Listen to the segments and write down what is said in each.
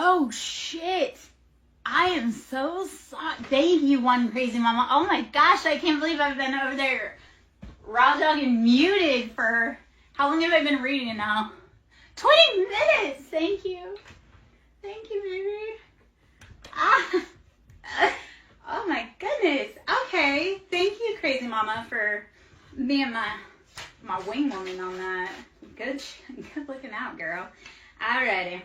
Oh, shit. I am so sorry. Thank you, one crazy mama. Oh my gosh, I can't believe I've been over there raw dogging muted for, how long have I been reading it now? 20 minutes. Thank you. Thank you, baby. Ah. Oh my goodness. Okay. Thank you, crazy mama, for being my wing woman on that. Good looking out, girl. Alrighty.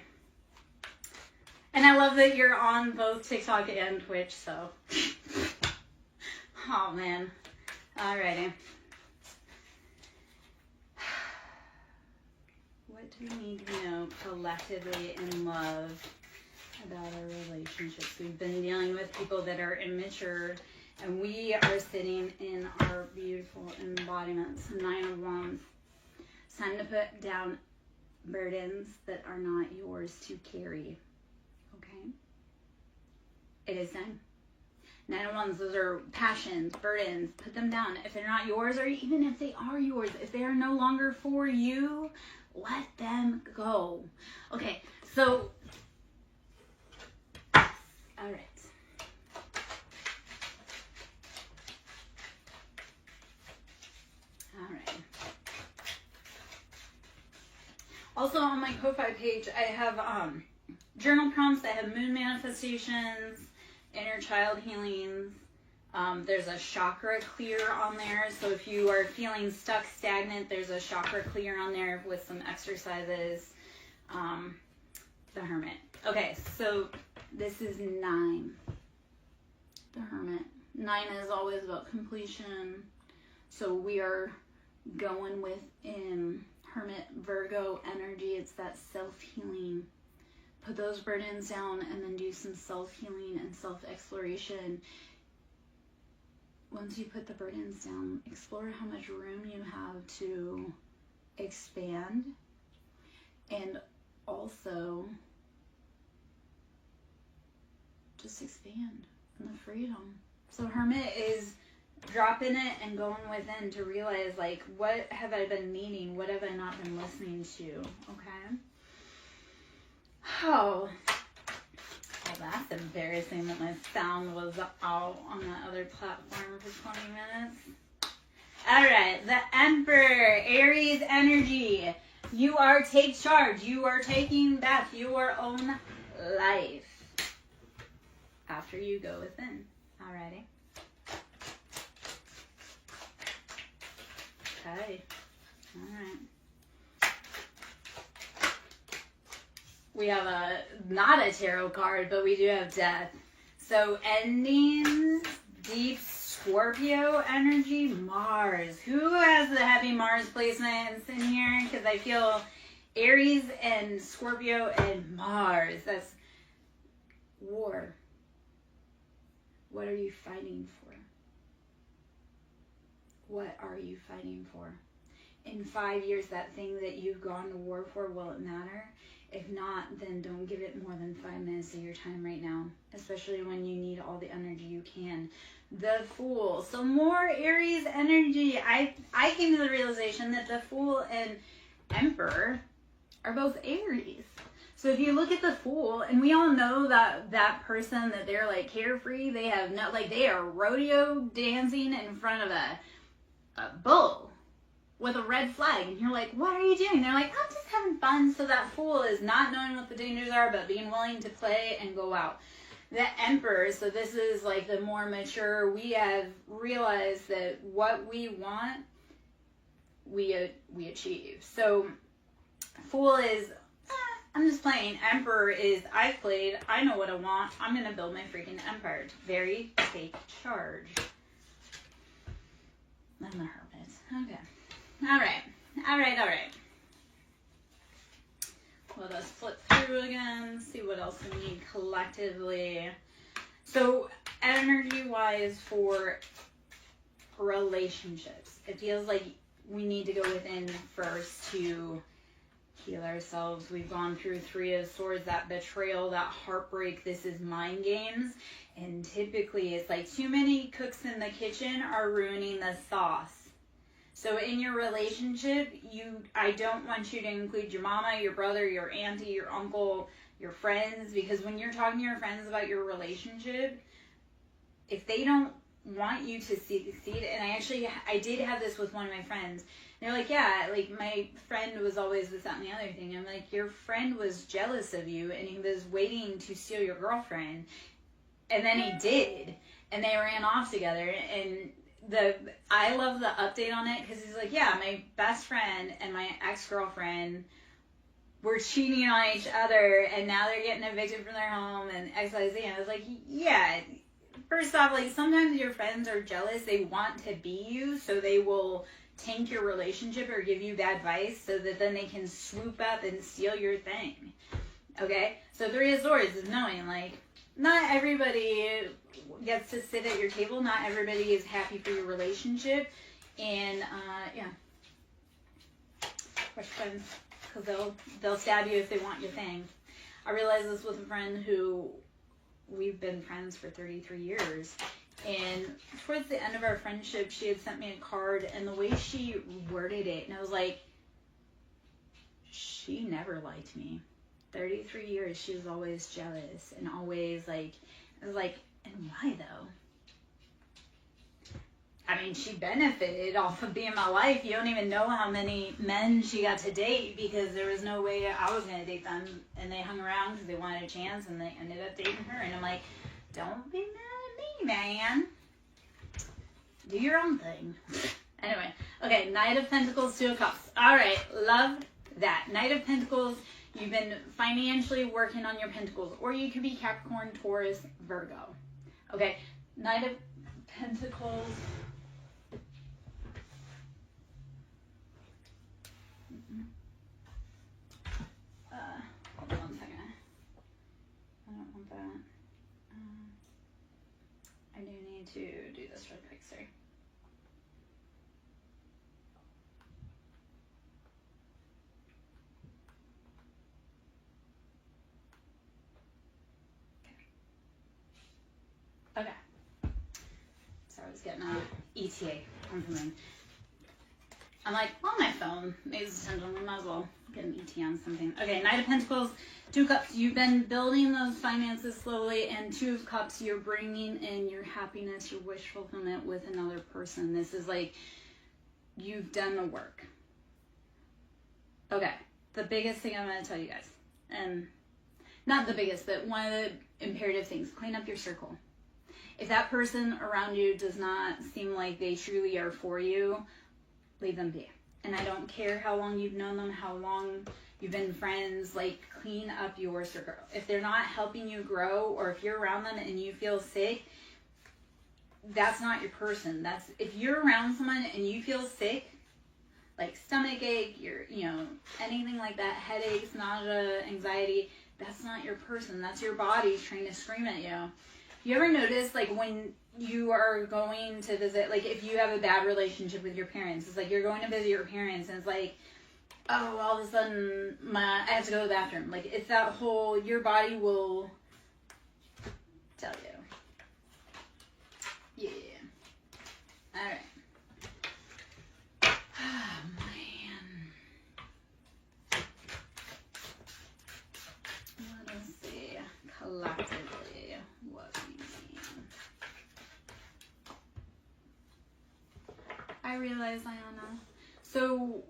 And I love that you're on both TikTok and Twitch, so. Oh, man. Alrighty. What do we need to know collectively in love about our relationships? We've been dealing with people that are immature, and we are sitting in our beautiful embodiments. 9 of Wands. It's time to put down burdens that are not yours to carry. Okay? It is time. 9 of Wands, those are passions, burdens. Put them down. If they're not yours, or even if they are yours, if they are no longer for you, let them go. Okay, so, all right. All right. Also on my Ko-Fi page, I have journal prompts. I have moon manifestations, inner child healings. There's a chakra clear on there. So if you are feeling stuck, stagnant, there's a chakra clear on there with some exercises. The Hermit. Okay, so this is 9. The Hermit. 9 is always about completion. So we are going within Hermit Virgo energy. It's that self-healing. Put those burdens down and then do some self-healing and self-exploration. Once you put the burdens down, explore how much room you have to expand, and also just expand in the freedom. So Hermit is dropping it and going within to realize, like, what have I been needing? What have I not been listening to? Okay? Oh, well, that's embarrassing that my sound was out on that other platform for 20 minutes. All right, the Emperor, Aries energy. You are take charge. You are taking back your own life after you go within. Alrighty. Okay. All right. We have not a tarot card, but we do have death. So endings, deep Scorpio energy, Mars. Who has the heavy Mars placements in here? Because I feel Aries and Scorpio and Mars. That's war. What are you fighting for? What are you fighting for? In 5 years, that thing that you've gone to war for, will it matter? If not, then don't give it more than 5 minutes of your time right now, especially when you need all the energy you can. The Fool. So more Aries energy. I came to the realization that the Fool and Emperor are both Aries. So if you look at the Fool, and we all know that person that they're like carefree, they have no, like they are rodeo dancing in front of a bull with a red flag, and you're like, what are you doing? They're like, I'm just having fun. So that Fool is not knowing what the dangers are, but being willing to play and go out. The Emperor, so this is like the more mature, we have realized that what we want, we achieve. So Fool is, I'm just playing. Emperor is, I've played, I know what I want, I'm going to build my freaking empire. Very take charge. And the Hermit. Okay. All right. Let us flip through again, see what else we need collectively. So, energy-wise for relationships, it feels like we need to go within first to heal ourselves. We've gone through 3 of Swords, that betrayal, that heartbreak. This is mind games. And typically, it's like too many cooks in the kitchen are ruining the sauce. So in your relationship, I don't want you to include your mama, your brother, your auntie, your uncle, your friends, because when you're talking to your friends about your relationship, if they don't want you to succeed, and I did have this with one of my friends. They're like, yeah, like my friend was always this, that, and the other thing. I'm like, your friend was jealous of you, and he was waiting to steal your girlfriend, and then he did, and they ran off together. And I love the update on it, because he's like, yeah, my best friend and my ex-girlfriend were cheating on each other, and now they're getting evicted from their home, and XYZ. And I was like, yeah. First off, like, sometimes your friends are jealous. They want to be you, so they will tank your relationship or give you bad advice so that then they can swoop up and steal your thing. Okay? So 3 of Swords is knowing, like, not everybody gets to sit at your table. Not everybody is happy for your relationship. And, yeah. Watch friends, because they'll stab you if they want your thing. I realized this with a friend who we've been friends for 33 years. And towards the end of our friendship, she had sent me a card, and the way she worded it, and I was like, she never liked me. 33 years, she was always jealous, and always, like, I was like, and why, though? I mean, she benefited off of being in my life. You don't even know how many men she got to date, because there was no way I was going to date them, and they hung around because they wanted a chance, and they ended up dating her, and I'm like, don't be mad at me, man. Do your own thing. Anyway, okay, Knight of Pentacles, 2 of Cups. All right, love that. Knight of Pentacles, you've been financially working on your pentacles, or you could be Capricorn, Taurus, Virgo. Okay, Knight of Pentacles. Hold on 1 second. I don't want that. I do need to do this real quick, sorry. Okay. Sorry, I was getting an ETA on something. I'm like, on my phone. Maybe it's essential. We might as well get an ETA on something. Okay, Knight of Pentacles, 2 of Cups. You've been building those finances slowly, and 2 of Cups, you're bringing in your happiness, your wish fulfillment with another person. This is like, you've done the work. Okay, the biggest thing I'm going to tell you guys, and not the biggest, but one of the imperative things, clean up your circle. If that person around you does not seem like they truly are for you, leave them be. And I don't care how long you've known them, how long you've been friends, like, clean up your circle. If they're not helping you grow, or if you're around them and you feel sick, that's not your person. If you're around someone and you feel sick, like stomach ache, anything like that, headaches, nausea, anxiety, that's not your person. That's your body trying to scream at you. You ever notice, like, when you are going to visit, like, if you have a bad relationship with your parents, it's like you're going to visit your parents, and it's like, oh, all of a sudden, I have to go to the bathroom. Like, it's that whole, your body will tell you. Yeah. All right. Oh, man. Let us see. Collectively, what we mean. I realize, Ayana. So,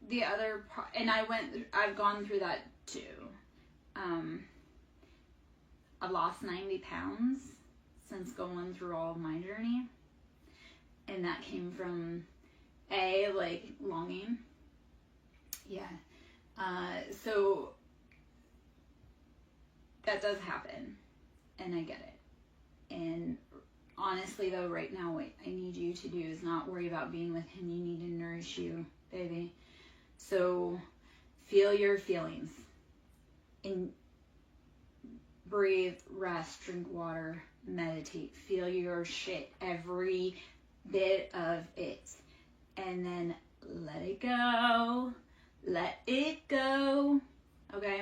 the other part, and I've gone through that too. I've lost 90 pounds since going through all of my journey. And that came from, like, longing. Yeah. So, that does happen. And I get it. And honestly, though, right now, what I need you to do is not worry about being with him. You need to nourish you, baby. So, feel your feelings. And breathe, rest, drink water, meditate. Feel your shit, every bit of it. And then let it go. Let it go. Okay?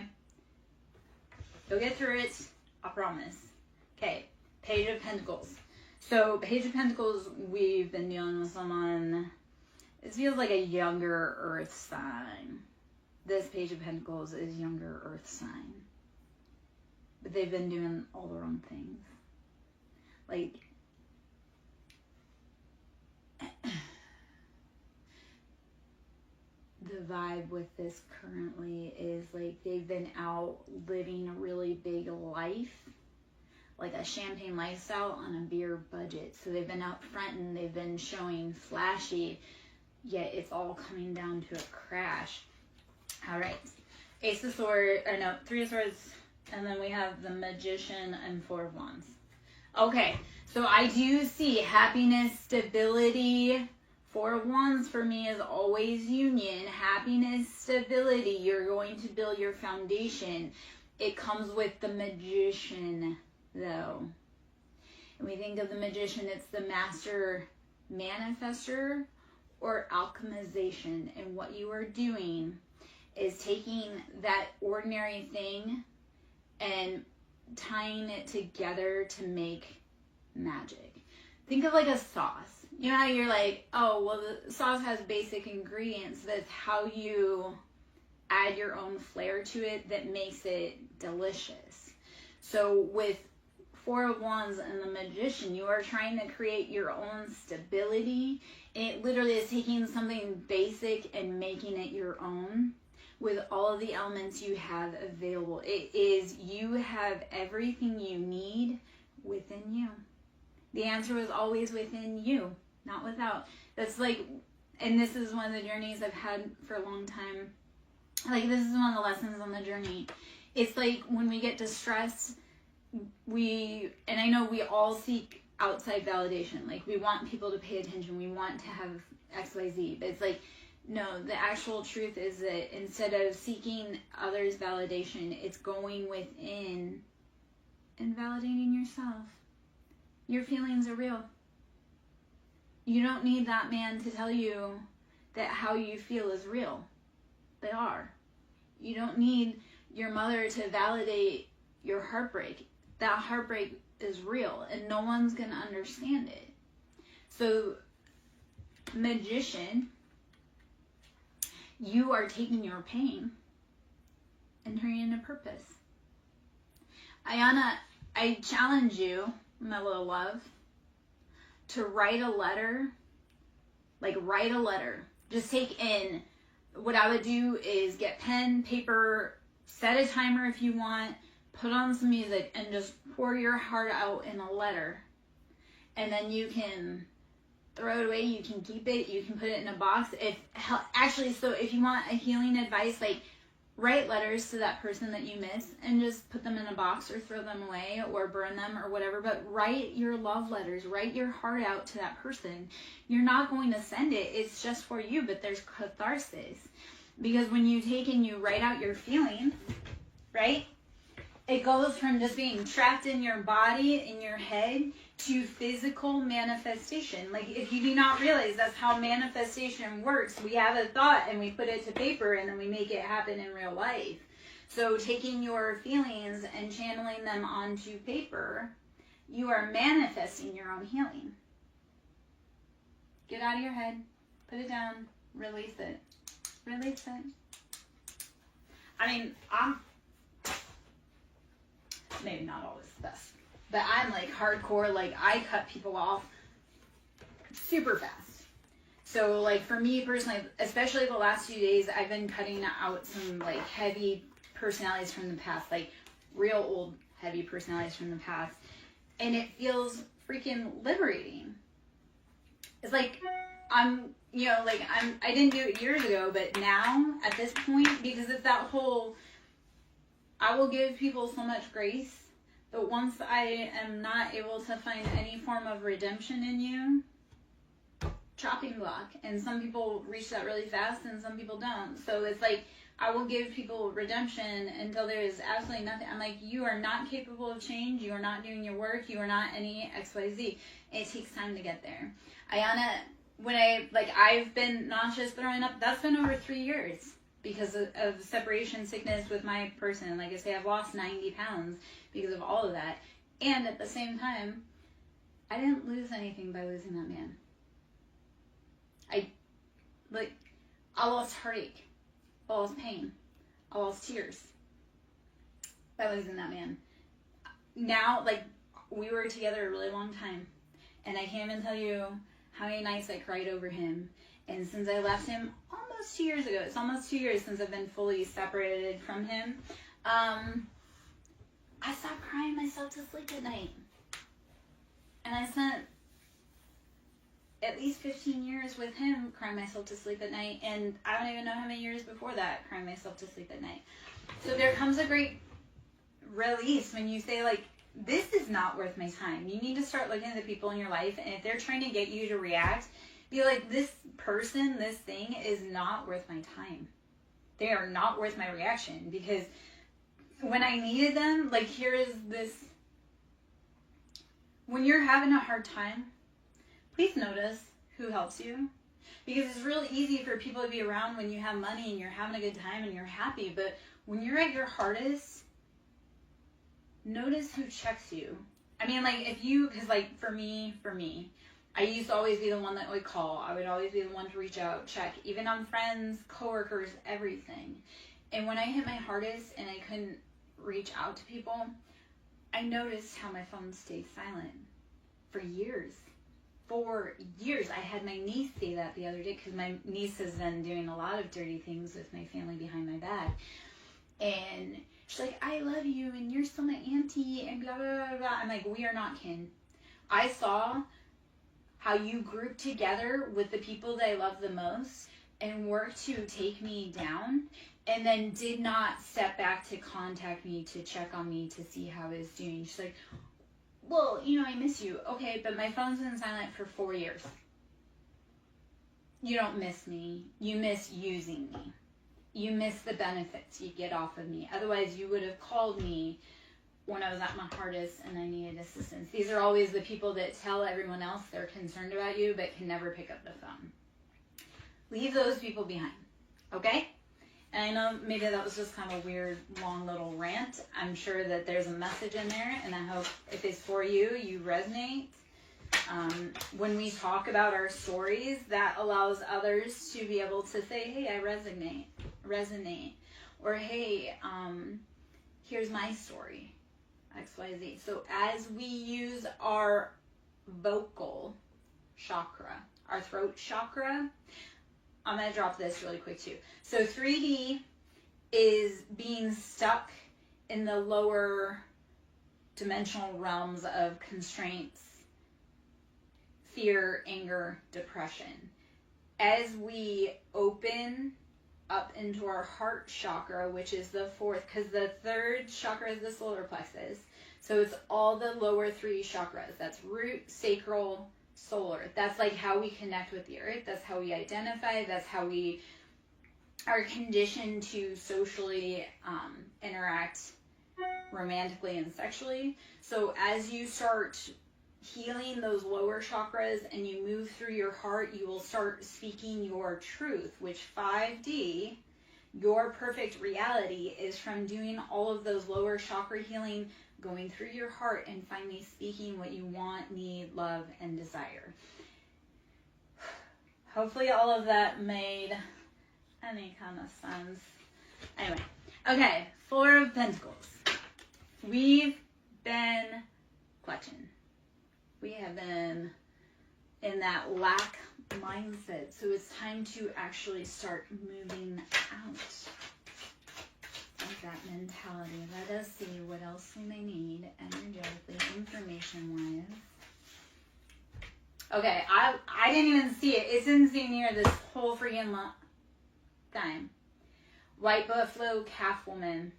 You'll get through it. I promise. Okay. Page of Pentacles. So, Page of Pentacles, we've been dealing with someone It feels like a younger earth sign. This Page of Pentacles is younger earth sign. But they've been doing all the wrong things. Like, the vibe with this currently is like they've been out living a really big life, like a champagne lifestyle on a beer budget. So they've been out front and they've been showing flashy, yet it's all coming down to a crash. All right, Ace of Swords, or no, Three of Swords, and then we have the Magician and Four of Wands. Okay, so I do see happiness, stability. Four of Wands for me is always union, happiness, stability. You're going to build your foundation. It comes with the Magician, though. And we think of the Magician, it's the master manifester or alchemization. And what you are doing is taking that ordinary thing and tying it together to make magic. Think of like a sauce. You know how you're like, oh, well, the sauce has basic ingredients. That's how you add your own flair to it that makes it delicious. So with Four of Wands and the Magician, you are trying to create your own stability. And it literally is taking something basic and making it your own with all of the elements you have available. It is, you have everything you need within you. The answer was always within you, not without. That's like, and this is one of the journeys I've had for a long time. Like, this is one of the lessons on the journey. It's like when we get distressed, and I know we all seek outside validation. Like, we want people to pay attention. We want to have X, Y, Z. But it's like, no, the actual truth is that instead of seeking others' validation, it's going within and validating yourself. Your feelings are real. You don't need that man to tell you that how you feel is real. They are. You don't need your mother to validate your heartbreak. That heartbreak is real and no one's going to understand it. So, Magician, you are taking your pain and turning it into purpose. Ayana, I challenge you, my little love, to write a letter. Like, write a letter. Just take in, what I would do is get pen, paper, set a timer if you want, put on some music, and just pour your heart out in a letter. And then you can throw it away, you can keep it, you can put it in a box. So if you want a healing advice, like, write letters to that person that you miss and just put them in a box or throw them away or burn them or whatever. But write your love letters. Write your heart out to that person. You're not going to send it. It's just for you, but there's catharsis. Because when you take and you write out your feeling, right? It goes from just being trapped in your body, in your head, to physical manifestation. Like, if you do not realize that's how manifestation works, we have a thought and we put it to paper and then we make it happen in real life. So taking your feelings and channeling them onto paper, you are manifesting your own healing. Get out of your head, put it down, release it. Release it. I mean, I'm maybe not always the best, but I'm like hardcore. Like, I cut people off super fast. So like for me personally, especially the last few days, I've been cutting out some like heavy personalities from the past, like real old heavy personalities from the past, and it feels freaking liberating. It's like I didn't do it years ago, but now at this point, because it's that whole, I will give people so much grace, but once I am not able to find any form of redemption in you, chopping block. And some people reach that really fast and some people don't. So it's like, I will give people redemption until there is absolutely nothing. I'm like, you are not capable of change. You are not doing your work. You are not any XYZ. It takes time to get there. Ayana, I've been nauseous, throwing up, that's been over 3 years because of separation sickness with my person. Like I say, I've lost 90 pounds because of all of that. And at the same time, I didn't lose anything by losing that man. Like, I lost heartache. I lost pain. I lost tears. That was in that man. Now, like, we were together a really long time. And I can't even tell you how many nights I cried over him. And since I left him almost 2 years ago, it's almost 2 years since I've been fully separated from him, I stopped crying myself to sleep at night. And I spent at least 15 years with him crying myself to sleep at night. And I don't even know how many years before that crying myself to sleep at night. So there comes a great release when you say, like, this is not worth my time. You need to start looking at the people in your life, and if they're trying to get you to react, be like, this person, this thing is not worth my time. They are not worth my reaction, because when I needed them, like, here is this. When you're having a hard time, please notice who helps you, because it's really easy for people to be around when you have money and you're having a good time and you're happy, but when you're at your hardest, notice who checks you. I mean, like, if you, because, like, for me, I used to always be the one that would call. I would always be the one to reach out, check, even on friends, coworkers, everything. And when I hit my hardest and I couldn't reach out to people, I noticed how my phone stayed silent for years. For years. I had my niece say that the other day, because my niece has been doing a lot of dirty things with my family behind my back. And she's like, I love you, and you're still my auntie, and blah, blah, blah, blah. I'm like, we are not kin. I saw how you grouped together with the people that I love the most and worked to take me down, and then did not step back to contact me, to check on me, to see how I was doing. She's like, well, you know, I miss you. Okay, but my phone's been silent for 4 years. You don't miss me. You miss using me. You miss the benefits you get off of me. Otherwise, you would have called me when I was at my hardest and I needed assistance. These are always the people that tell everyone else they're concerned about you but can never pick up the phone. Leave those people behind, okay? And I know maybe that was just kind of a weird, long little rant. I'm sure that there's a message in there, and I hope if it's for you, you resonate. When we talk about our stories, that allows others to be able to say, hey, I resonate, or hey, here's my story, XYZ. So as we use our vocal chakra, our throat chakra, I'm going to drop this really quick too. So 3D is being stuck in the lower dimensional realms of constraints, fear, anger, depression. As we open up into our heart chakra, which is the fourth, because the third chakra is the solar plexus. So it's all the lower three chakras. That's root, sacral, solar. That's like how we connect with the earth. That's how we identify. That's how we are conditioned to socially interact romantically and sexually. So as you start healing those lower chakras and you move through your heart, you will start speaking your truth, which 5D, your perfect reality, is from doing all of those lower chakra healing, going through your heart and finally speaking what you want, need, love, and desire. Hopefully all of that made any kind of sense. Anyway, okay, Four of Pentacles. We've been clutching. We have been in that lack mindset. So it's time to actually start moving out of that mentality. Let us see what else we may need energetically, information-wise. Okay, I didn't even see it. It's in here this whole freaking time. White buffalo calf woman.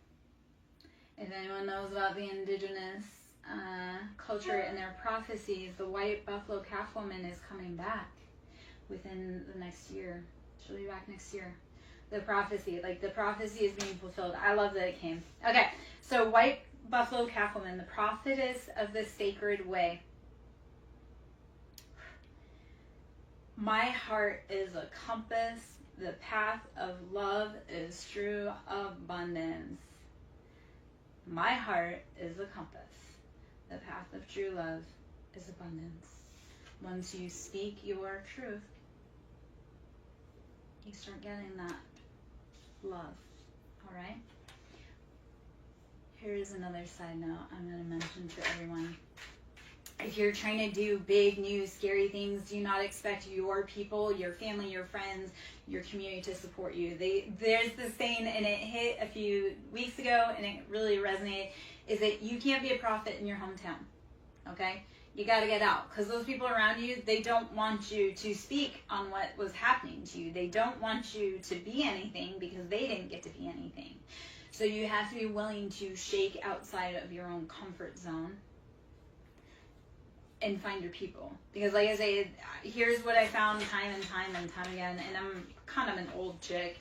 If anyone knows about the indigenous culture and their prophecies, the white buffalo calf woman is coming back within the next year. She'll be back next year. The prophecy is being fulfilled. I love that it came. Okay, so white buffalo calf woman, the prophetess of the sacred way. My heart is a compass. The path of love is true abundance. My heart is a compass. The path of true love is abundance. Once you speak your truth, you start getting that love. All right? Here's another side note I'm going to mention to everyone. If you're trying to do big, new, scary things, do not expect your people, your family, your friends, your community to support you. There's this saying, and it hit a few weeks ago, and it really resonated, is that you can't be a prophet in your hometown, okay? You got to get out, because those people around you, they don't want you to speak on what was happening to you. They don't want you to be anything because they didn't get to be anything. So you have to be willing to shake outside of your own comfort zone and find your people. Because like I say, here's what I found time and time again, and I'm kind of an old chick.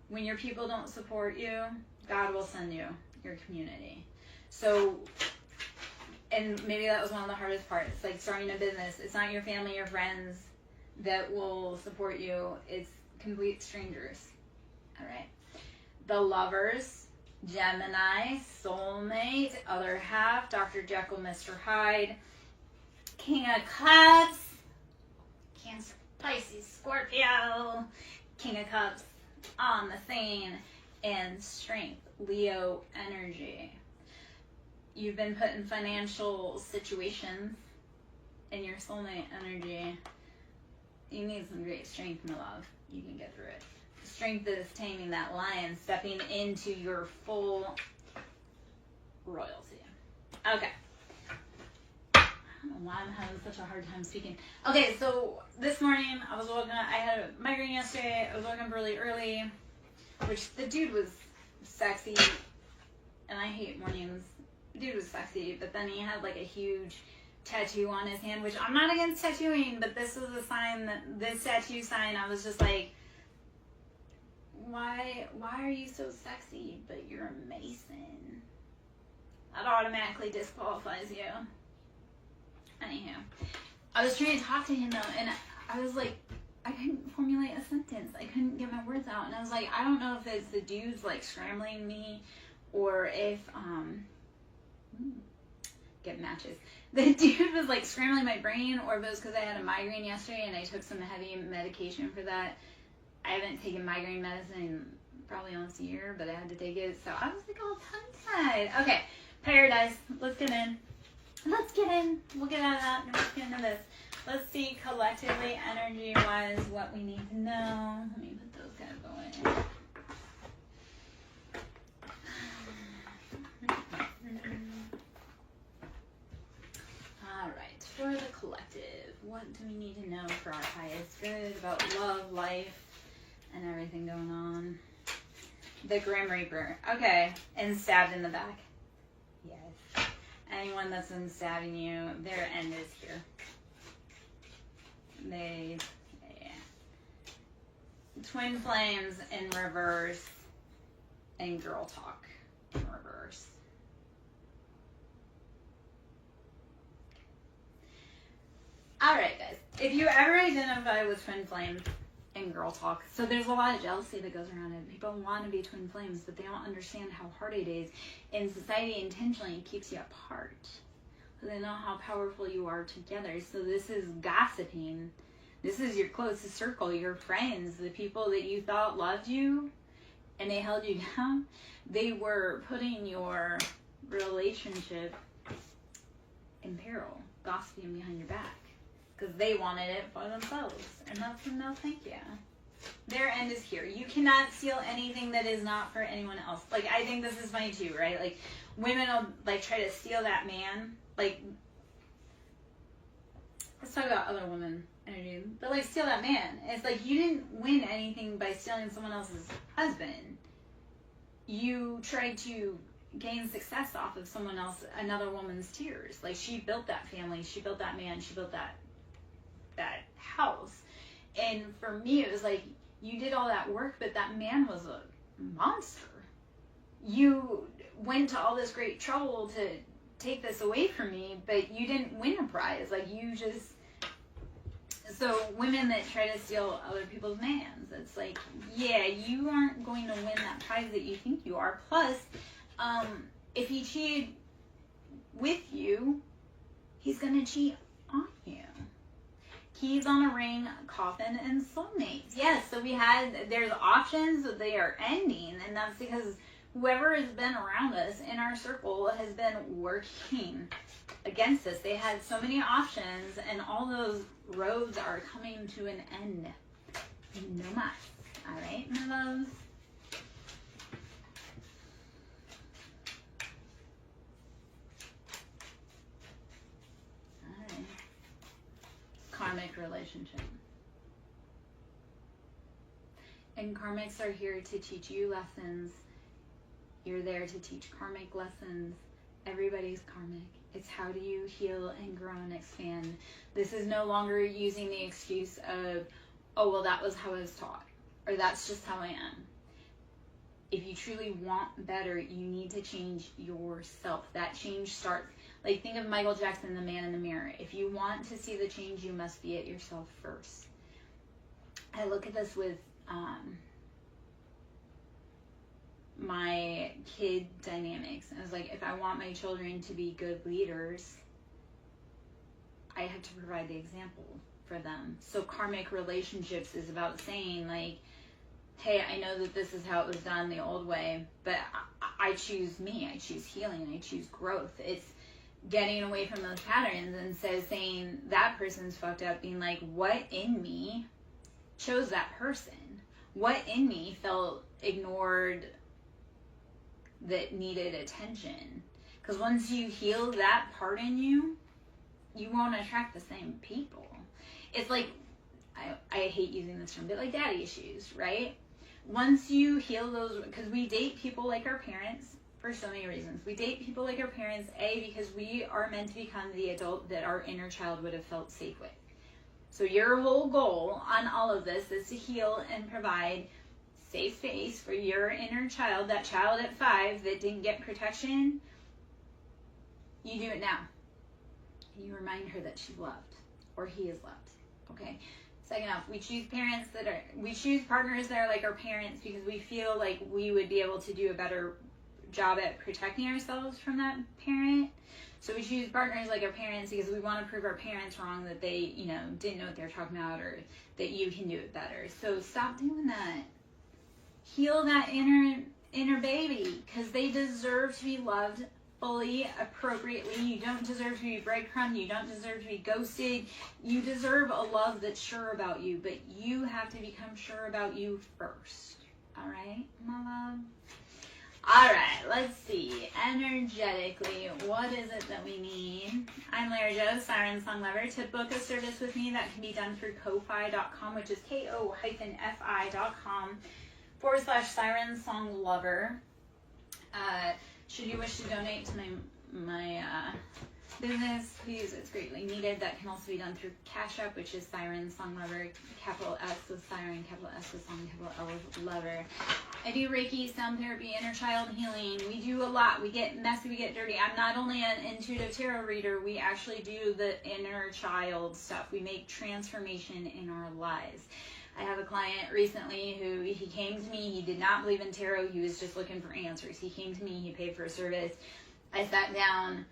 When your people don't support you, God will send you your community. So, and maybe that was one of the hardest parts, like starting a business. It's not your family or friends that will support you. It's complete strangers. All right. The lovers, Gemini, soulmate, other half, Dr. Jekyll, Mr. Hyde, King of Cups, Cancer, Pisces, Scorpio, King of Cups on the scene, and Strength, Leo energy. You've been put in financial situations in your soulmate energy. You need some great strength, my love. You can get through it. Strength is taming that lion, stepping into your full royalty. Okay. I don't know why I'm having such a hard time speaking. Okay, so this morning I was woken up. I had a migraine yesterday. I was woken up really early, which the dude was sexy, and I hate mornings. The dude was sexy, but then he had like a huge tattoo on his hand, which I'm not against tattooing, but this was a sign that this tattoo sign, I was just like, why are you so sexy, but you're a Mason? That automatically disqualifies you. Anywho, I was trying to talk to him though, and I was like, I couldn't formulate a sentence. I couldn't get my words out, and I was like, I don't know if it's the dude's like scrambling me, or if get matches. The dude was like scrambling my brain, or if it was because I had a migraine yesterday and I took some heavy medication for that. I haven't taken migraine medicine in probably almost a year, but I had to take it, so I was like all tongue-tied. Okay, Paradise, let's get in. Let's get in. We'll get out of that and let's get into this. Let's see collectively, energy-wise, what we need to know. Let me put those guys away. Alright, for the collective, what do we need to know for our highest good about love, life, and everything going on? The Grim Reaper. Okay, and stabbed in the back. Yes. Anyone that's been stabbing you, their end is here. Yeah. Twin flames in reverse, and girl talk in reverse. Alright guys, if you ever identify with twin flames and girl talk, so there's a lot of jealousy that goes around it. People want to be twin flames, but they don't understand how hard it is, and society intentionally keeps you apart. So they know how powerful you are together. So this is gossiping. This is your closest circle, your friends, the people that you thought loved you, and they held you down. They were putting your relationship in peril, gossiping behind your back, because they wanted it for themselves. And that's a no thank you. Their end is here. You cannot steal anything that is not for anyone else. Like, I think this is funny too, right? Like, women will, like, try to steal that man. Like, let's talk about other women energy. But, like, steal that man. It's like, you didn't win anything by stealing someone else's husband. You tried to gain success off of someone else, another woman's tears. Like, she built that family. She built that man. She built that house. And for me, it was like, you did all that work, but that man was a monster. You went to all this great trouble to take this away from me, but you didn't win a prize. Like, you just... So women that try to steal other people's mans, it's like, yeah, you aren't going to win that prize that you think you are. Plus, if he cheated with you, he's going to cheat on you. keys on a ring, coffin, and soulmates. Yes, so there's options, but they are ending, and that's because whoever has been around us in our circle has been working against us. They had so many options, and all those roads are coming to an end. No mas. All right, my loves. All right. Karmic relationship. And karmics are here to teach you lessons. You're there to teach karmic lessons. Everybody's karmic. It's how do you heal and grow and expand. This is no longer using the excuse of, oh, well, that was how I was taught, or that's just how I am. If you truly want better, you need to change yourself. That change starts, like, think of Michael Jackson, the man in the mirror. If you want to see the change, you must be it yourself first. I look at this with my kid dynamics. I was like, if I want my children to be good leaders, I have to provide the example for them. So karmic relationships is about saying, like, hey, I know that this is how it was done the old way, but I choose me. I choose healing. I choose growth. It's getting away from those patterns, instead of saying that person's fucked up, being like, what in me chose that person? What in me felt ignored that needed attention? Because once you heal that part in you, you won't attract the same people. It's like, I hate using this term, but like daddy issues, right? Once you heal those, because we date people like our parents for so many reasons. We date people like our parents, because we are meant to become the adult that our inner child would have felt safe with. So your whole goal on all of this is to heal and provide safe space for your inner child, that child at 5 that didn't get protection. You do it now. And you remind her that she's loved, or he is loved. Okay? Second off, we choose partners that are like our parents because we feel like we would be able to do a better job at protecting ourselves from that parent. So we choose partners like our parents because we want to prove our parents wrong, that they, didn't know what they were talking about, or that you can do it better. So stop doing that. Heal that inner baby, because they deserve to be loved fully, appropriately. You don't deserve to be breadcrumbed. You don't deserve to be ghosted. You deserve a love that's sure about you, but you have to become sure about you first. All right, my love? All right, let's see. Energetically, what is it that we need? I'm Lara Jo, SirenSong Lover. To book a service with me, that can be done through ko-fi.com, which is ko-fi.com/SirenSong Lover. Should you wish to donate to my business, please, it's greatly needed. That can also be done through Cash App, which is SirenSong Lover, capital S with Siren, capital S with Song, capital L with Lover. I do Reiki, sound therapy, inner child healing. We do a lot. We get messy, we get dirty. I'm not only an intuitive tarot reader, we actually do the inner child stuff. We make transformation in our lives. I have a client recently who, he came to me, he did not believe in tarot, he was just looking for answers. He came to me, he paid for a service. I sat down,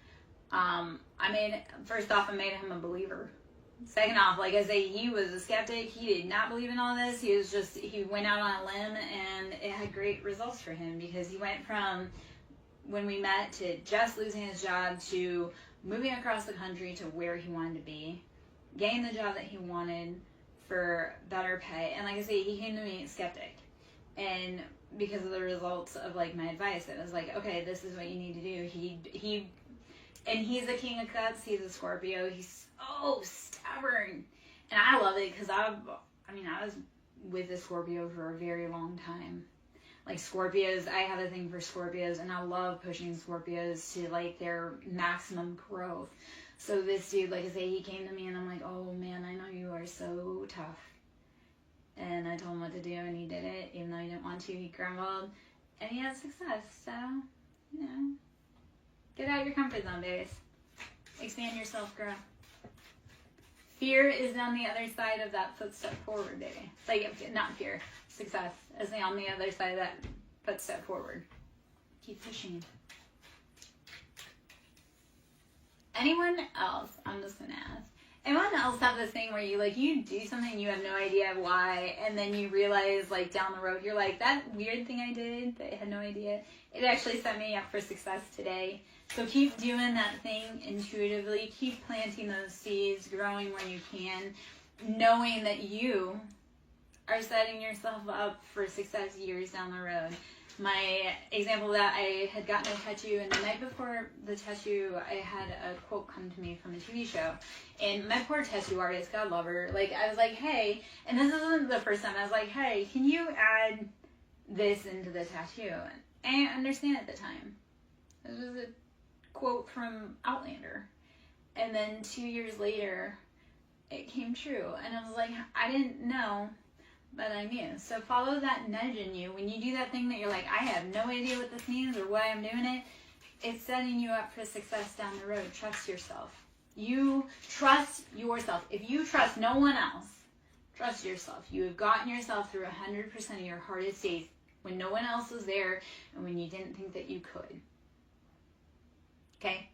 first off, I made him a believer. Second off, like I say, he was a skeptic, he did not believe in all this, he went out on a limb, and it had great results for him, because he went from, when we met, to just losing his job, to moving across the country to where he wanted to be, getting the job that he wanted, for better pay. And like I say, he came to me skeptic, and because of the results of like my advice, it was like, okay, this is what you need to do. And he's a King of Cups, he's a Scorpio, he's so stubborn, and I love it, because I was with a Scorpio for a very long time. Like Scorpios, I have a thing for Scorpios, and I love pushing Scorpios to like their maximum growth. So this dude, like I say, he came to me, and I'm like, oh man, I know you are so tough. And I told him what to do, and he did it, even though he didn't want to. He grumbled, and he had success. So, get out of your comfort zone, babies. Expand yourself, girl. Fear is on the other side of that footstep forward, baby. Like, not fear, success is on the other side of that footstep forward. Keep pushing. Anyone else, I'm just going to ask, Anyone else have this thing where you do something, you have no idea why, and then you realize, like, down the road, you're like, that weird thing I did that I had no idea, it actually set me up for success today. So keep doing that thing intuitively. Keep planting those seeds, growing where you can, knowing that you are setting yourself up for success years down the road. My example of that, I had gotten a tattoo, and the night before the tattoo, I had a quote come to me from a TV show. And my poor tattoo artist, God love her, like, I was like, hey, and this isn't the first time, I was like, hey, can you add this into the tattoo? And I didn't understand at the time. It was a quote from Outlander. And then 2 years later, it came true. And I was like, I didn't know, but I knew. So follow that nudge in you. When you do that thing that you're like, I have no idea what this means or why I'm doing it, it's setting you up for success down the road. Trust yourself. You trust yourself. If you trust no one else, trust yourself. You have gotten yourself through 100% of your hardest days when no one else was there and when you didn't think that you could. Okay?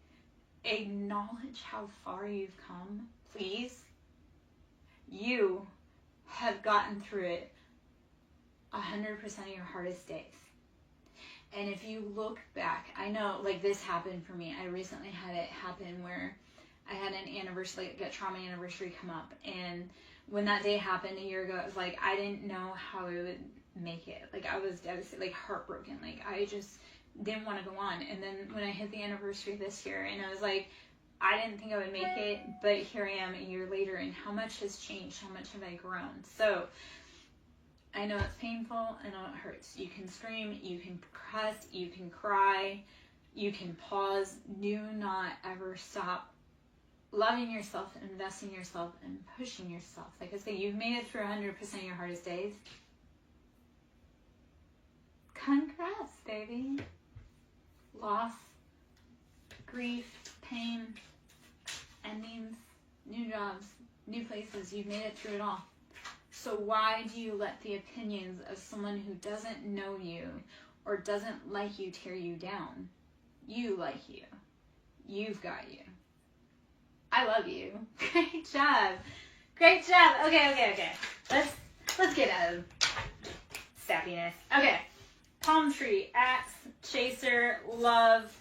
Acknowledge how far you've come, please. You have gotten through it 100% of your hardest days. And if you look back, I know, like, this happened for me. I recently had it happen where I had an anniversary, like a trauma anniversary come up. And when that day happened a year ago, it was like, I didn't know how I would make it. Like, I was devastated, like, heartbroken. Like, I just didn't want to go on. And then when I hit the anniversary this year, and I was like, I didn't think I would make it, but here I am a year later, and how much has changed? How much have I grown? So I know it's painful, I know it hurts. You can scream, you can cuss, you can cry, you can pause. Do not ever stop loving yourself, investing in yourself, and pushing yourself. Like I say, you've made it through 100% of your hardest days. Congrats, baby. Loss, grief, pain, endings, new jobs, new places. You've made it through it all. So why do you let the opinions of someone who doesn't know you or doesn't like you tear you down? You like you. You've got you. I love you. Great job. Great job. Okay. Let's get out of sappiness. Okay. Palm tree, axe, chaser, love,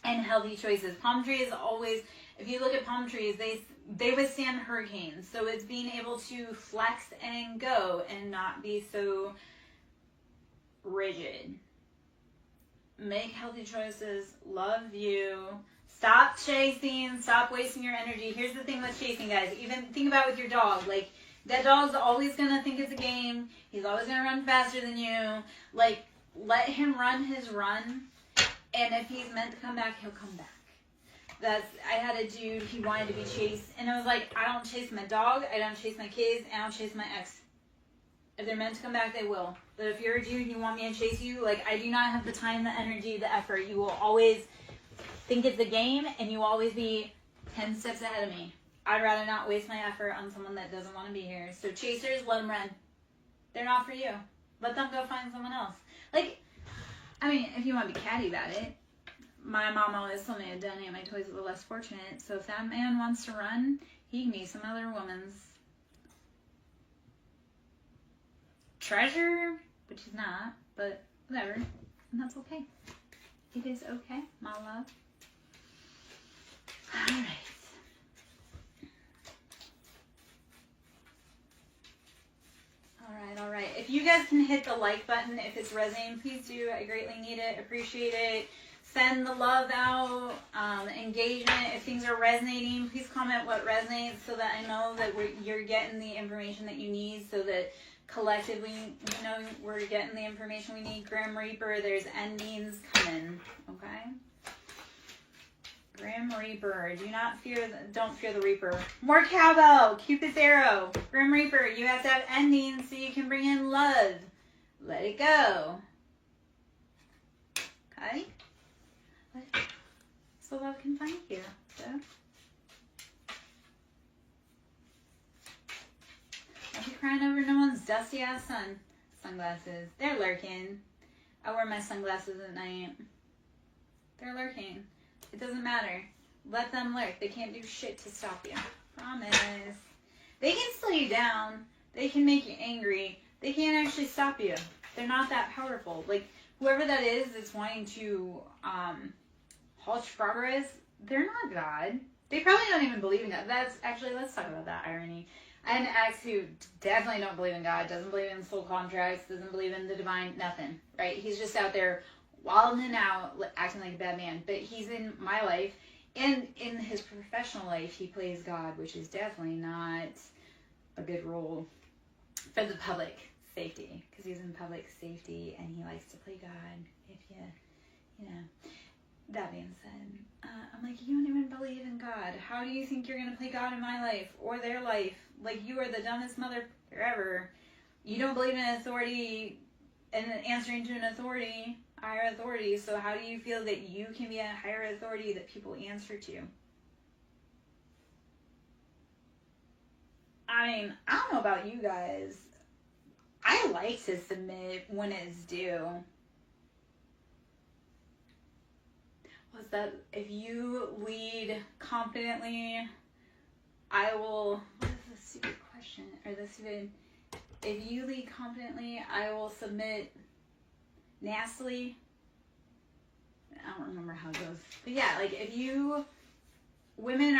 and healthy choices. Palm tree is always, if you look at palm trees, they withstand hurricanes. So it's being able to flex and go and not be so rigid. Make healthy choices. Love you. Stop chasing. Stop wasting your energy. Here's the thing with chasing, guys. Even think about it with your dog. Like, that dog's always going to think it's a game. He's always going to run faster than you. Like, let him run his run. And if he's meant to come back, he'll come back. I had a dude, he wanted to be chased. And I was like, I don't chase my dog. I don't chase my kids. I don't chase my ex. If they're meant to come back, they will. But if you're a dude and you want me to chase you, like, I do not have the time, the energy, the effort. You will always think it's a game, and you will always be 10 steps ahead of me. I'd rather not waste my effort on someone that doesn't want to be here. So chasers, let them run. They're not for you. Let them go find someone else. Like, I mean, if you want to be catty about it, my mom always told me I'd donate my toys to the less fortunate. So if that man wants to run, he can be some other woman's treasure, which is not, but whatever. And that's okay. It is okay, my love. All right. All right. If you guys can hit the like button if it's resonating, please do. I greatly need it. Appreciate it. Send the love out. Engagement. If things are resonating, please comment what resonates so that I know that you're getting the information that you need, so that collectively, you know, we're getting the information we need. Grim Reaper, there's endings coming. Okay? Grim Reaper, don't fear the Reaper. More cowbell, Cupid's arrow. Grim Reaper, you have to have endings so you can bring in love. Let it go. Okay? So love can find you. So. Don't be crying over no one's dusty ass sunglasses. They're lurking. I wear my sunglasses at night. They're lurking. It doesn't matter. Let them lurk. They can't do shit to stop you Promise. They can slow you down. They can make you angry. They can't actually stop you. They're not that powerful. Like, whoever that is that's wanting to halt your progress, they're not God. They probably don't even believe in God. Let's talk about that irony. I had an ex who definitely don't believe in God, doesn't believe in soul contracts, doesn't believe in the divine, nothing, right? He's just out there wilding out, acting like a bad man. But he's in my life, and in his professional life, he plays God, which is definitely not a good role for the public safety, because he's in public safety, and he likes to play God, if you know. That being said, I'm like, you don't even believe in God. How do you think you're going to play God in my life or their life? Like, you are the dumbest mother ever. You don't believe in authority and answering to an authority, higher authority. So how do you feel that you can be a higher authority that people answer to? I mean, I don't know about you guys. I like to submit when it's due. What's that? If you lead confidently, I will. What is the stupid question? Or the stupid. If you lead confidently, I will submit nastily. I don't remember how it goes. But yeah, like if you. Women,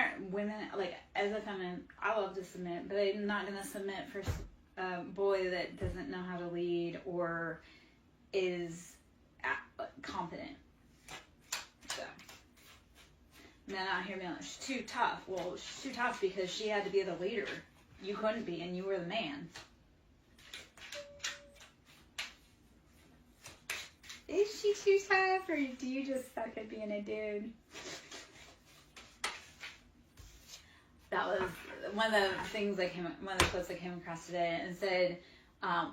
like as a feminine, I love to submit, but I'm not going to submit for a boy that doesn't know how to lead or is confident. So, and then out here being like, she's too tough. Well, she's too tough because she had to be the leader. You couldn't be, and you were the man. Is she too tough, or do you just suck at being a dude? That was one of the things one of the quotes I came across today, and said,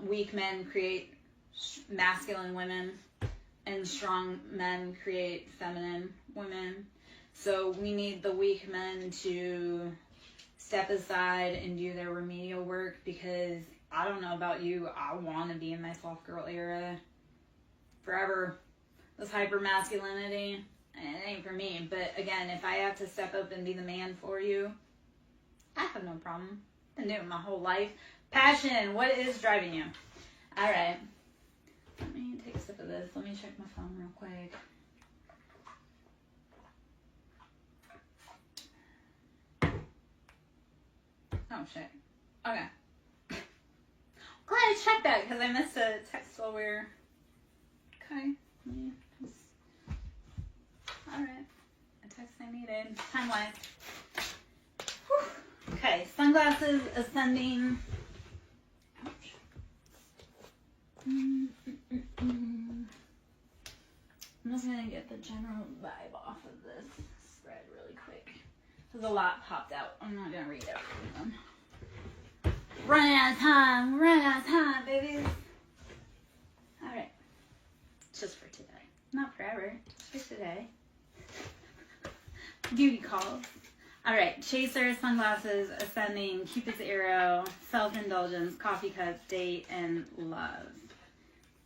weak men create masculine women, and strong men create feminine women. So we need the weak men to step aside and do their remedial work, because I don't know about you, I want to be in my soft girl era forever. This hyper masculinity, it ain't for me. But again, if I have to step up and be the man for you, I have no problem. I've been doing it my whole life. Passion, what is driving you? All right. Let me take a sip of this. Let me check my phone real quick. Oh, shit. Okay. Glad I checked that because I missed a text while we were... Okay. Yeah. Alright. A text I needed. Time-wise. Okay. Sunglasses ascending. Ouch. I'm just going to get the general vibe off of this spread really quick. There's a lot popped out. I'm not going to read everything. Running out of time, babies. Alright. Just for today. Not forever. Just for today. Duty calls. Alright. Chaser, sunglasses, ascending, Cupid's arrow, self-indulgence, coffee cup, date, and love.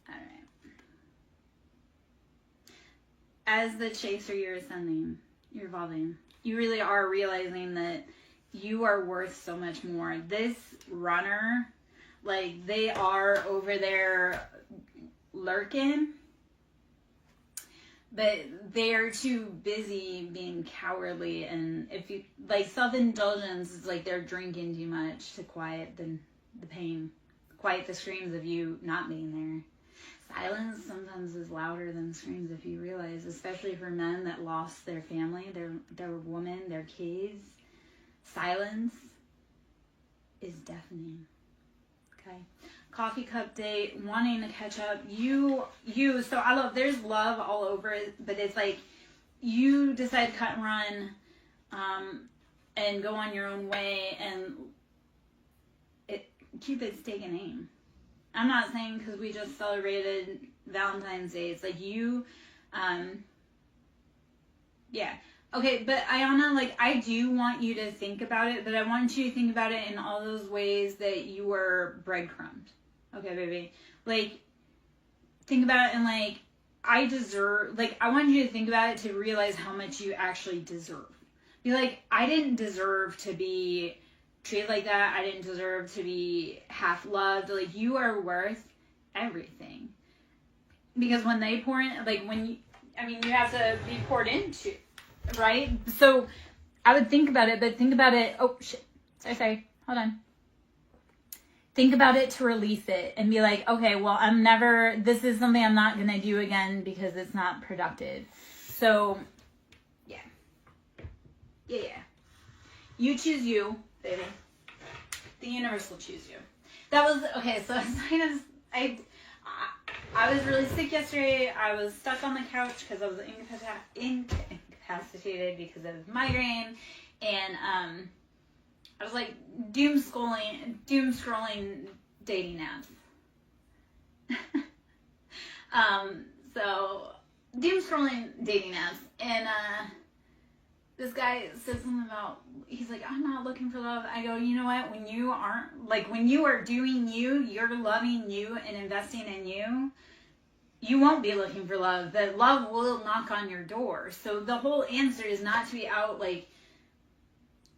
Alright. As the chaser, you're ascending. You're evolving. You really are realizing that you are worth so much more. This runner, like, they are over there lurking, but they're too busy being cowardly. And if you, like, self-indulgence is like they're drinking too much to quiet the pain, quiet the screams of you not being there. Silence sometimes is louder than screams, if you realize, especially for men that lost their family, their woman, their kids. Silence is deafening. Okay. Coffee cup date, wanting to catch up. So I love, there's love all over it, but it's like you decide to cut and run and go on your own way, and Cupid's taking aim. I'm not saying because we just celebrated Valentine's Day. It's like you, yeah. Okay, but Ayana, like, I do want you to think about it, but I want you to think about it in all those ways that you were breadcrumbed. Okay, baby? Like, think about it and, like, I want you to think about it to realize how much you actually deserve. Be like, I didn't deserve to be treated like that. I didn't deserve to be half loved. Like, you are worth everything. Because when they pour in, like, you have to be poured into, right? So I would think about it, but think about it. Oh, shit. Sorry. Hold on. Think about it to release it and be like, okay, well, this is something I'm not going to do again because it's not productive. So, yeah. You choose you, baby. The universe will choose you. That was, okay, so I was really sick yesterday. I was stuck on the couch because I was incapacitated because of migraine. And I was like doom scrolling dating apps. So doom scrolling dating apps. And this guy said something about, he's like, I'm not looking for love. I go, you know what? When you are doing you, you're loving you and investing in you, you won't be looking for love. The love will knock on your door. So the whole answer is not to be out like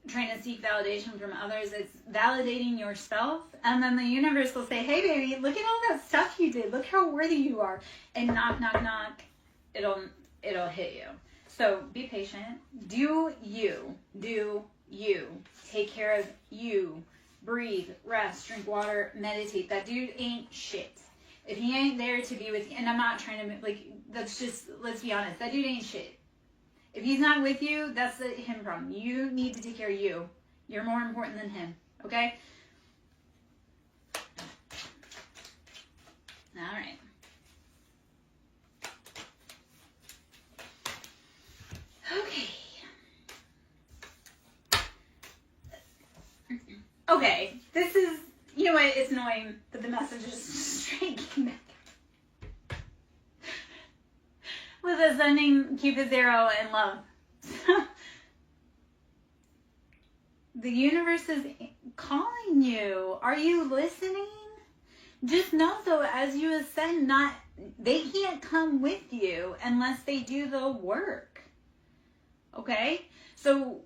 trying to seek validation from others. It's validating yourself. And then the universe will say, hey baby, look at all that stuff you did. Look how worthy you are. And knock, knock, knock. It'll hit you. So be patient. Do you. Take care of you. Breathe, rest, drink water, meditate. That dude ain't shit. If he ain't there to be with you, and I'm not trying to, like, that's just, let's be honest, that dude ain't shit. If he's not with you, that's him problem. You need to take care of you. You're more important than him, okay? All right. Okay, this is, you know what, it's annoying that the message is straight back. With ascending Cupid's arrow and love. The universe is calling you. Are you listening? Just know though, as you ascend, they can't come with you unless they do the work. Okay? So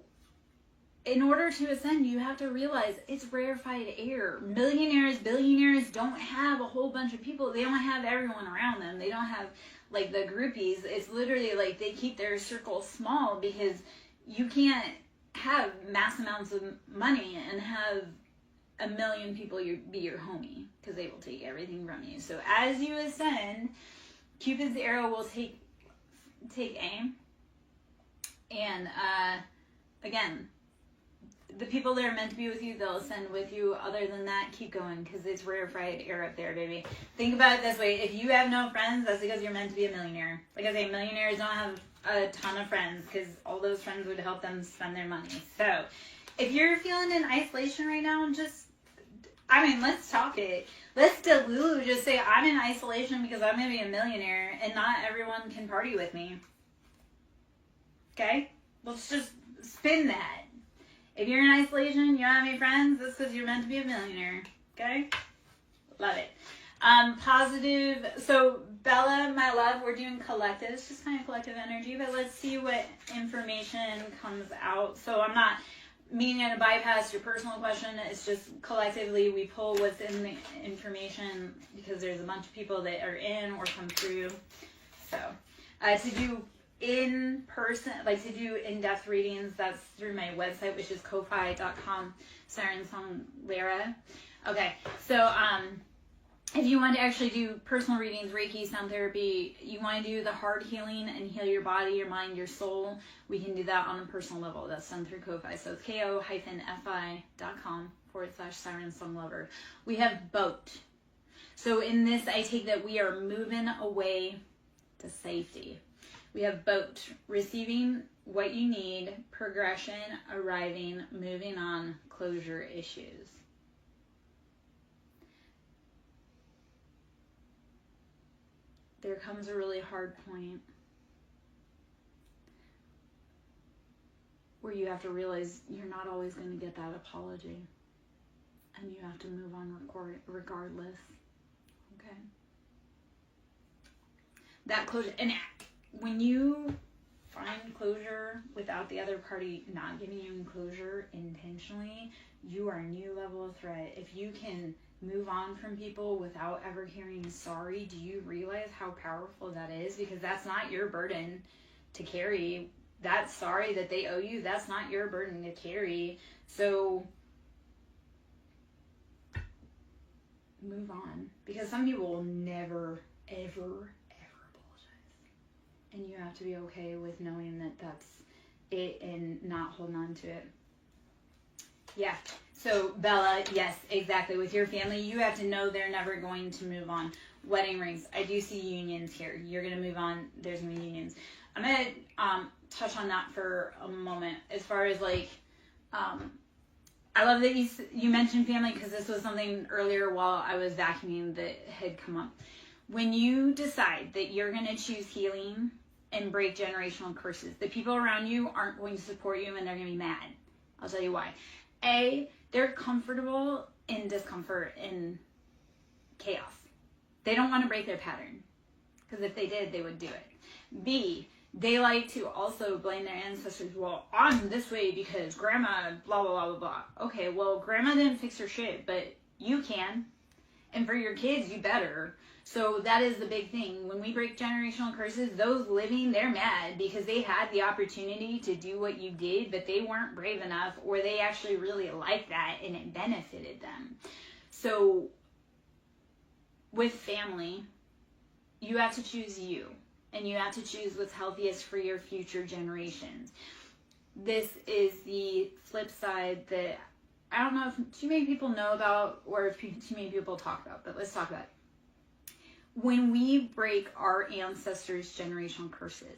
in order to ascend, you have to realize it's rarefied air. Millionaires, billionaires don't have a whole bunch of people. They don't have everyone around them. They don't have like the groupies. It's literally like they keep their circle small because you can't have mass amounts of money and have a million people be your homie because they will take everything from you. So as you ascend, Cupid's arrow will take aim. And again, the people that are meant to be with you, they'll ascend with you. Other than that, keep going because it's rarefied air up there, baby. Think about it this way. If you have no friends, that's because you're meant to be a millionaire. Like I say, millionaires don't have a ton of friends because all those friends would help them spend their money. So if you're feeling in isolation right now, let's talk it. Let's Delulu just say, I'm in isolation because I'm going to be a millionaire and not everyone can party with me. Okay? Let's just spin that. If you're in isolation, you don't have any friends, that's because you're meant to be a millionaire. Okay? Love it. Positive. So, Bella, my love, we're doing collective. It's just kind of collective energy, but let's see what information comes out. So, I'm not meaning to bypass your personal question. It's just collectively we pull what's in the information because there's a bunch of people that are in or come through. So, to do in person, like to do in-depth readings, that's through my website, which is ko-fi.com, SirenSong Lara. Okay, so if you want to actually do personal readings, Reiki, sound therapy, you want to do the heart healing and heal your body, your mind, your soul, we can do that on a personal level. That's done through Ko-fi. So it's ko-fi.com/SirenSong Lover. We have boat. So in this, I take that we are moving away to safety. We have boat, receiving what you need, progression, arriving, moving on, closure issues. There comes a really hard point where you have to realize you're not always going to get that apology. And you have to move on regardless. Okay? That closure. And when you find closure without the other party not giving you closure intentionally, you are a new level of threat. If you can move on from people without ever hearing sorry, do you realize how powerful that is? Because that's not your burden to carry. That sorry that they owe you, that's not your burden to carry. So move on. Because some people will never, ever apologize. And you have to be okay with knowing that that's it and not holding on to it. Yeah. So Bella, yes, exactly. With your family, you have to know they're never going to move on. Wedding rings. I do see unions here. You're going to move on. There's going to be unions. I'm going to touch on that for a moment. As far as like, I love that you mentioned family, because this was something earlier while I was vacuuming that had come up. When you decide that you're going to choose healing and break generational curses, the people around you aren't going to support you and they're going to be mad. I'll tell you why. A, they're comfortable in discomfort and chaos. They don't want to break their pattern, because if they did, they would do it. B, they like to also blame their ancestors. Well, I'm this way because grandma blah, blah, blah, blah, blah. Okay, well, grandma didn't fix her shit, but you can. And for your kids, you better. So that is the big thing. When we break generational curses, those living, they're mad because they had the opportunity to do what you did, but they weren't brave enough, or they actually really liked that and it benefited them. So with family, you have to choose you, and you have to choose what's healthiest for your future generations. This is the flip side that I don't know if too many people know about, or if too many people talk about, but let's talk about it. When we break our ancestors' generational curses,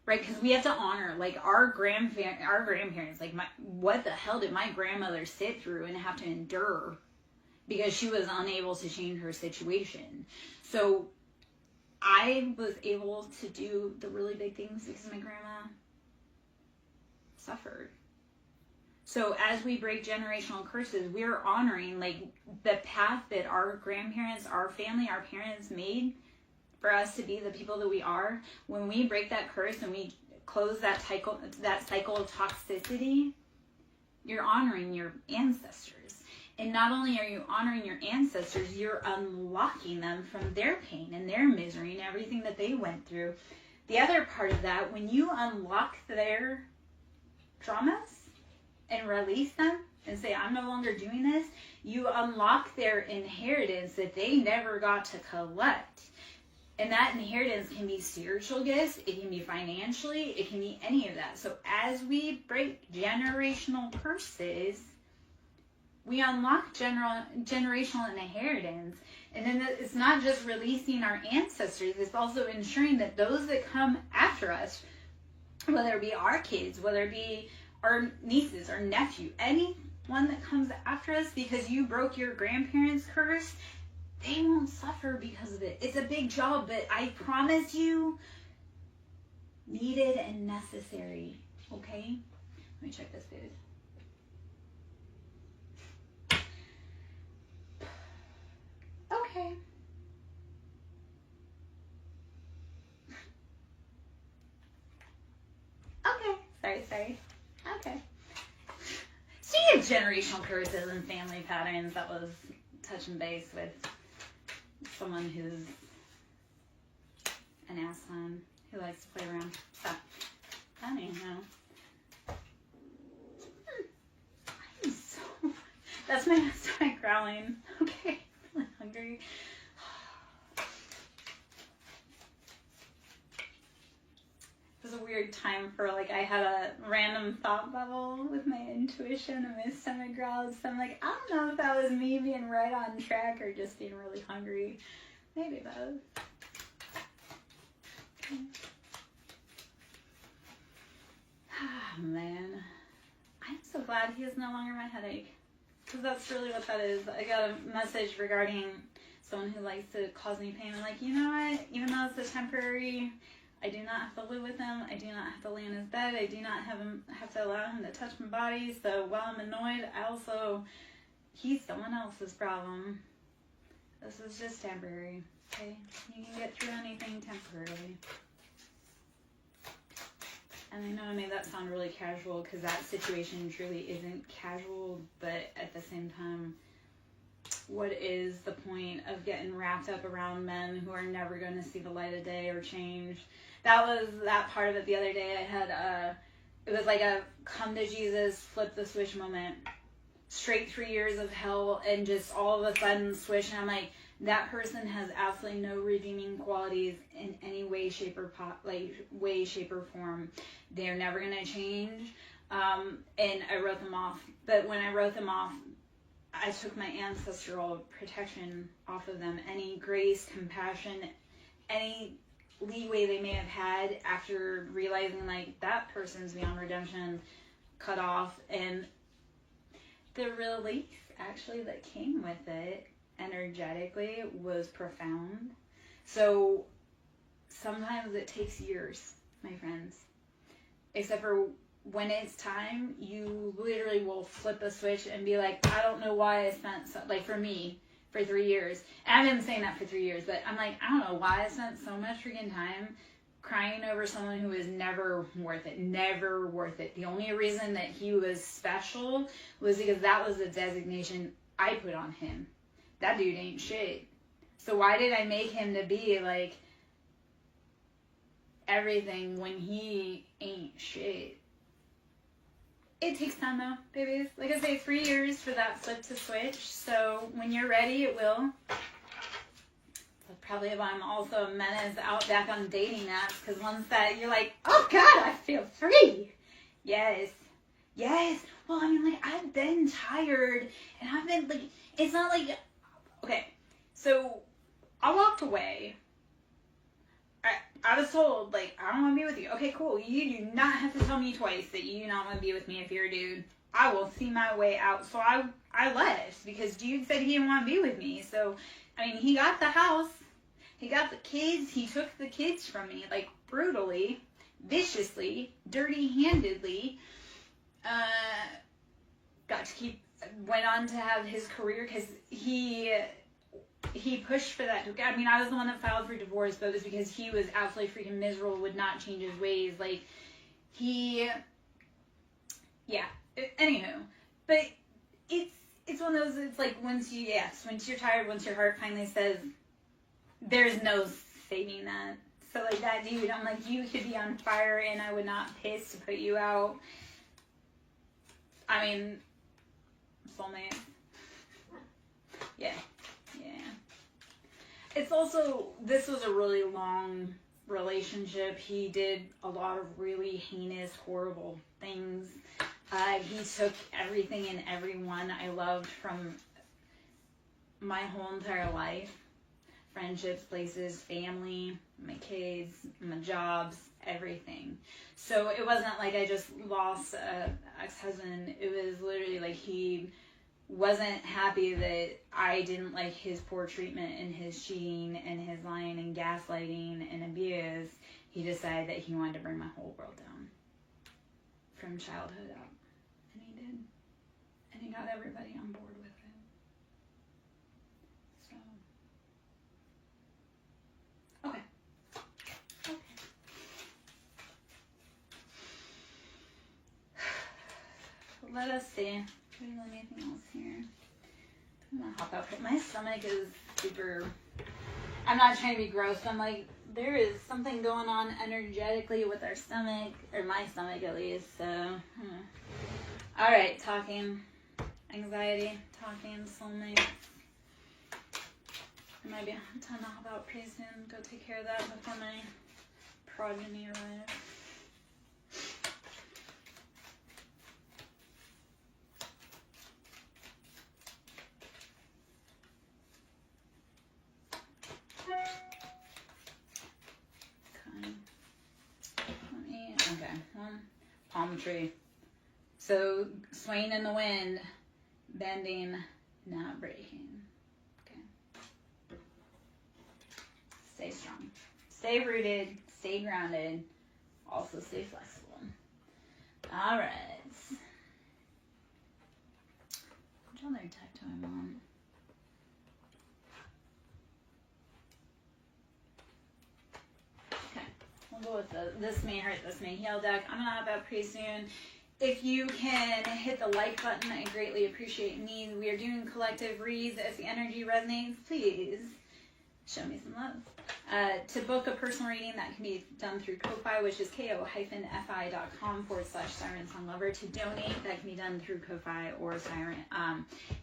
right? Because we have to honor, like, our grandparents. Like, what the hell did my grandmother sit through and have to endure because she was unable to change her situation? So I was able to do the really big things because my grandma suffered. So as we break generational curses, we're honoring, like, the path that our grandparents, our family, our parents made for us to be the people that we are. When we break that curse and we close that cycle of toxicity, you're honoring your ancestors. And not only are you honoring your ancestors, you're unlocking them from their pain and their misery and everything that they went through. The other part of that, when you unlock their traumas and release them and say, I'm no longer doing this, you unlock their inheritance that they never got to collect. And that inheritance can be spiritual gifts, it can be financially, it can be any of that. So as we break generational curses, we unlock generational inheritance. And then it's not just releasing our ancestors, it's also ensuring that those that come after us, whether it be our kids, whether it be our nieces, our nephew, anyone that comes after us, because you broke your grandparents' curse, they won't suffer because of it. It's a big job, but I promise you, needed and necessary. Okay? Let me check this food. Okay. Okay. Sorry. Okay. Speaking of generational curses and family patterns, that was touching base with someone who's an asshole who likes to play around. So, anyhow. I'm so... That's my stomach growling. Okay, I'm hungry. It was a weird time for, like, I had a random thought bubble with my intuition and my stomach growled. So I'm like, I don't know if that was me being right on track or just being really hungry. Maybe both. Okay. Ah, man. I'm so glad he is no longer my headache. Because that's really what that is. I got a message regarding someone who likes to cause me pain. I'm like, you know what? Even though it's a temporary... I do not have to live with him. I do not have to lay in his bed. I do not have to allow him to touch my body. So while I'm annoyed, he's someone else's problem. This is just temporary, okay? You can get through anything temporarily. And I know I made that sound really casual because that situation truly isn't casual, but at the same time, what is the point of getting wrapped up around men who are never going to see the light of day or change? That was that part of it the other day. I had it was like a come to Jesus, flip the switch moment. Straight 3 years of hell and just all of a sudden switch. And I'm like, that person has absolutely no redeeming qualities in any way, shape, or form. They're never going to change. And I wrote them off. But when I wrote them off, I took my ancestral protection off of them. Any grace, compassion, any leeway they may have had after realizing like that person's beyond redemption, cut off. And the relief actually that came with it energetically was profound. So sometimes it takes years, my friends. Except for when it's time, you literally will flip a switch and be like, I don't know why I spent, like for me, for 3 years. And I've been saying that for 3 years, but I'm like, I don't know why I spent so much freaking time crying over someone who was never worth it. Never worth it. The only reason that he was special was because that was the designation I put on him. That dude ain't shit. So why did I make him to be like everything when he ain't shit? It takes time though, babies. Like I say, 3 years for that flip to switch. So when you're ready, it will. Probably if I'm also a menace out back on dating apps, because once that you're like, oh God, I feel free. Yes. Well, I mean, like, I've been tired, and I've been, like, it's not like, okay, so I walked away. I was told, like, I don't want to be with you. Okay, cool. You do not have to tell me twice that you do not want to be with me if you're a dude. I will see my way out. So I left, because dude said he didn't want to be with me. So, I mean, he got the house. He got the kids. He took the kids from me, like, brutally, viciously, dirty-handedly. Went on to have his career because he pushed for that. I mean, I was the one that filed for divorce, but it was because he was absolutely freaking miserable, would not change his ways. Like, anywho. But it's one of those, it's like once you're tired, once your heart finally says, there's no saving that. So, like, that dude, I'm like, you could be on fire and I would not piss to put you out. I mean, soulmate. Yeah. It's also, this was a really long relationship. He did a lot of really heinous, horrible things. He took everything and everyone I loved from my whole entire life. Friendships, places, family, my kids, my jobs, everything. So it wasn't like I just lost an ex-husband. It was literally like he wasn't happy that I didn't like his poor treatment and his cheating and his lying and gaslighting and abuse. He decided that he wanted to bring my whole world down from childhood up. And he did. And he got everybody on board with it. Okay. Let us see. Do we have anything else here? I'm gonna hop out. My stomach is super. I'm not trying to be gross. I'm like, there is something going on energetically with our stomach, or my stomach at least. So, all right, talking, anxiety, talking, soulmates. It might be time to hop out pretty soon. Go take care of that before my progeny arrives. Okay, palm tree. So, swaying in the wind, bending, not breaking. Okay. Stay strong. Stay rooted, stay grounded, also stay flexible. All right. Which other tech do I want? Okay, hold This May Hurt, This May Heal deck. I'm going to have that pretty soon. If you can hit the like button, I greatly appreciate me. We are doing collective reads. If the energy resonates, please show me some love. To book a personal reading, that can be done through Ko-Fi, which is ko-fi.com/SirenSongLover. To donate, that can be done through Ko-Fi or Siren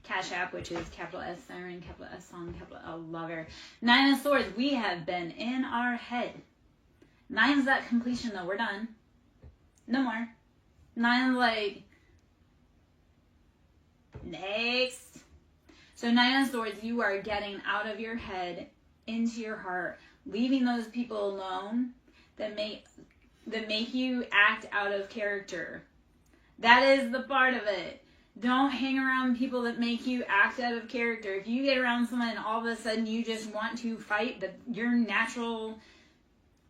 Cash App, which is capital S Siren, capital S Song, capital L Lover. 9 of Swords, we have been in our head. 9's that completion, though. We're done. No more. 9's like, next. So 9 of Swords, you are getting out of your head into your heart, leaving those people alone that make you act out of character. That is the part of it. Don't hang around people that make you act out of character. If you get around someone and all of a sudden you just want to fight, but your natural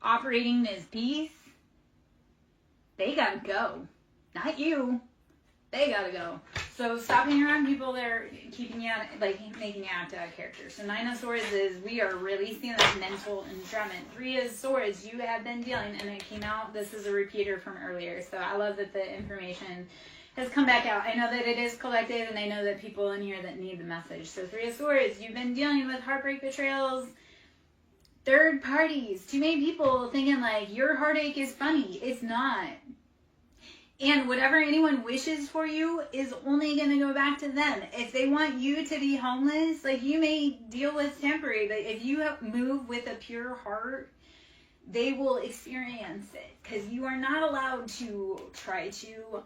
operating is peace, they gotta go. Not you. They gotta go. So stop hanging around people that are keeping you out, like making you act out of character. So 9 of Swords is we are releasing that mental entrapment. 3 of Swords, you have been dealing, and it came out. This is a repeater from earlier. So I love that the information has come back out. I know that it is collected, and I know that people in here that need the message. So 3 of Swords, you've been dealing with heartbreak, betrayals, third parties. Too many people thinking like your heartache is funny. It's not. And whatever anyone wishes for you is only going to go back to them. If they want you to be homeless, like you may deal with temporary, but if you move with a pure heart, they will experience it. Because you are not allowed to try to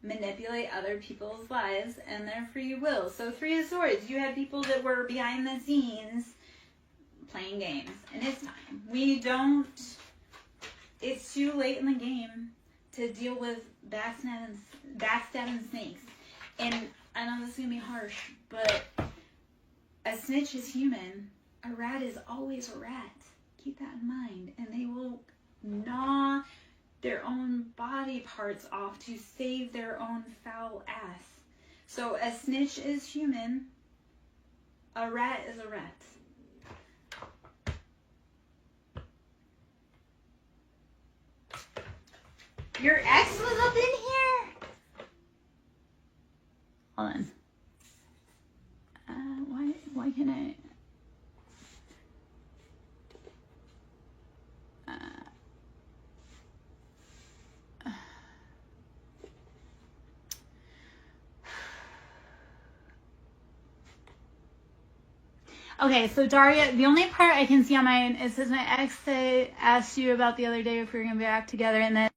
manipulate other people's lives and their free will. So 3 of Swords, you had people that were behind the scenes playing games. And it's time. It's too late in the game to deal with backstabbing snakes. And I know this is going to be harsh, but a snitch is human. A rat is always a rat. Keep that in mind. And they will gnaw their own body parts off to save their own foul ass. So a snitch is human. A rat is a rat. Your ex was up in here? Hold on. Why can I? Okay, so Daria, the only part I can see on mine, it says my ex asked you about the other day if we were going to be back together, and then